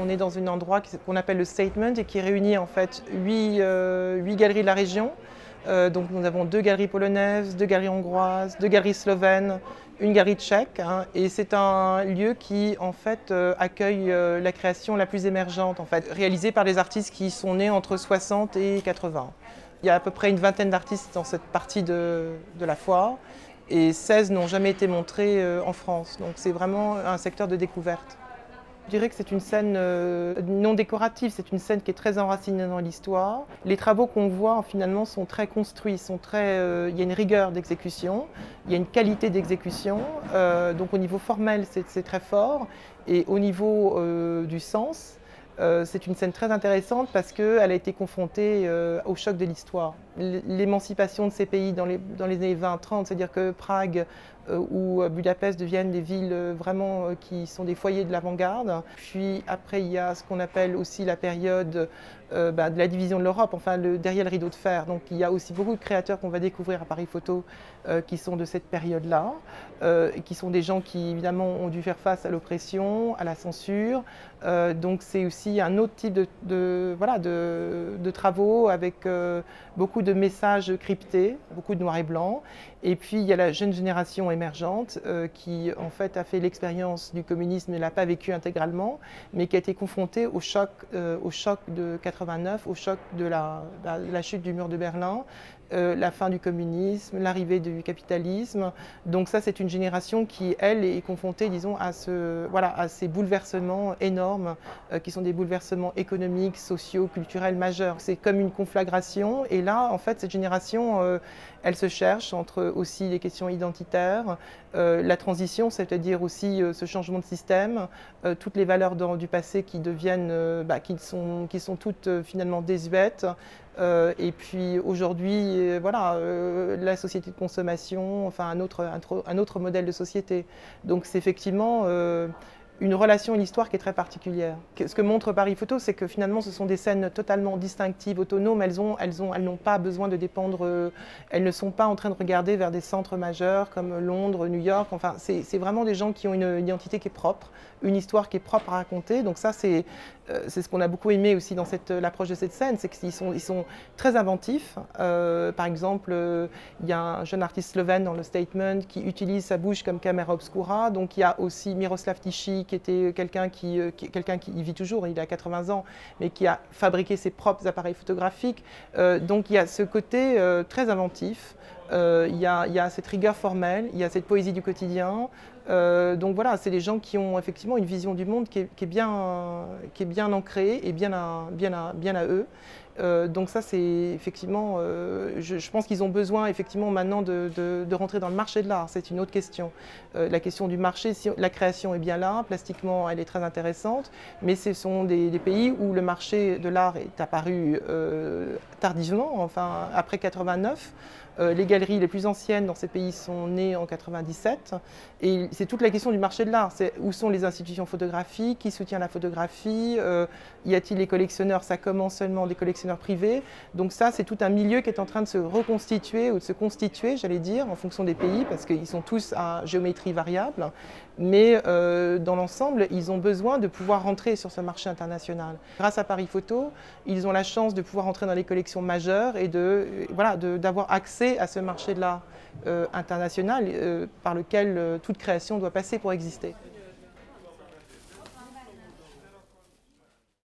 On est dans un endroit qu'on appelle le Statement et qui réunit en fait 8 galeries de la région. Donc nous avons 2 galeries polonaises, 2 galeries hongroises, 2 galeries slovènes, une galerie tchèque. Et c'est un lieu qui en fait accueille la création la plus émergente, en fait, réalisée par des artistes qui sont nés entre 60 et 80. Il y a à peu près une vingtaine d'artistes dans cette partie de la foire et 16 n'ont jamais été montrés en France. Donc c'est vraiment un secteur de découverte. Je dirais que c'est une scène non décorative, c'est une scène qui est très enracinée dans l'histoire. Les travaux qu'on voit finalement sont très construits, il y a une rigueur d'exécution, il y a une qualité d'exécution. Donc au niveau formel, c'est très fort. Et au niveau du sens, c'est une scène très intéressante parce qu'elle a été confrontée au choc de l'histoire. L'émancipation de ces pays dans les années 20-30, c'est-à-dire que Prague ou Budapest deviennent des villes vraiment qui sont des foyers de l'avant-garde. Puis après, il y a ce qu'on appelle aussi la période de la division de l'Europe, enfin derrière le rideau de fer. Donc il y a aussi beaucoup de créateurs qu'on va découvrir à Paris Photo qui sont de cette période-là, qui sont des gens qui évidemment ont dû faire face à l'oppression, à la censure. Donc c'est aussi un autre type de travaux avec beaucoup de messages cryptés, beaucoup de noir et blanc. Et puis il y a la jeune génération émergente qui en fait a fait l'expérience du communisme et ne l'a pas vécu intégralement, mais qui a été confrontée au choc de 89, au choc de la chute du mur de Berlin, la fin du communisme, l'arrivée du capitalisme. Donc ça, c'est une génération qui, elle, est confrontée, disons, à ces bouleversements énormes, qui sont des bouleversements économiques, sociaux, culturels majeurs. C'est comme une conflagration. Et là, en fait, cette génération, elle se cherche entre aussi des questions identitaires, la transition, c'est-à-dire aussi ce changement de système, toutes les valeurs du passé qui deviennent, qui sont toutes finalement désuètes. Et puis aujourd'hui, la société de consommation, enfin un autre modèle de société. Donc c'est effectivement une relation, une histoire qui est très particulière. Ce que montre Paris Photo, c'est que finalement ce sont des scènes totalement distinctives, autonomes, elles n'ont pas besoin de dépendre, elles ne sont pas en train de regarder vers des centres majeurs comme Londres, New York, enfin c'est vraiment des gens qui ont une identité qui est propre, une histoire qui est propre à raconter. Donc ça c'est ce qu'on a beaucoup aimé aussi dans l'approche de cette scène, c'est qu'ils sont très inventifs. Par exemple, il y a un jeune artiste slovène dans le Statement qui utilise sa bouche comme caméra obscura. Donc il y a aussi Miroslav Tichy qui était quelqu'un qui vit toujours, il a 80 ans, mais qui a fabriqué ses propres appareils photographiques. Donc il y a ce côté très inventif. Il y a cette rigueur formelle, il y a cette poésie du quotidien. Donc voilà, c'est des gens qui ont effectivement une vision du monde qui est bien ancrée et bien à eux. Donc ça, c'est effectivement, je pense qu'ils ont besoin effectivement maintenant de rentrer dans le marché de l'art. C'est une autre question. La question du marché, si la création est bien là, plastiquement, elle est très intéressante, mais ce sont des pays où le marché de l'art est apparu tardivement, enfin après 89. Les galeries les plus anciennes dans ces pays sont nées en 97 et c'est toute la question du marché de l'art. Où sont les institutions photographiques, qui soutient la photographie, y a-t-il les collectionneurs, ça commence seulement des collectionneurs privés. Donc ça, c'est tout un milieu qui est en train de se reconstituer ou de se constituer, j'allais dire, en fonction des pays, parce qu'ils sont tous à géométrie variable. Mais dans l'ensemble, ils ont besoin de pouvoir rentrer sur ce marché international. Grâce à Paris Photo, ils ont la chance de pouvoir entrer dans les collections majeures et d'avoir accès à ce marché de l'art international par lequel toute création doit passer pour exister.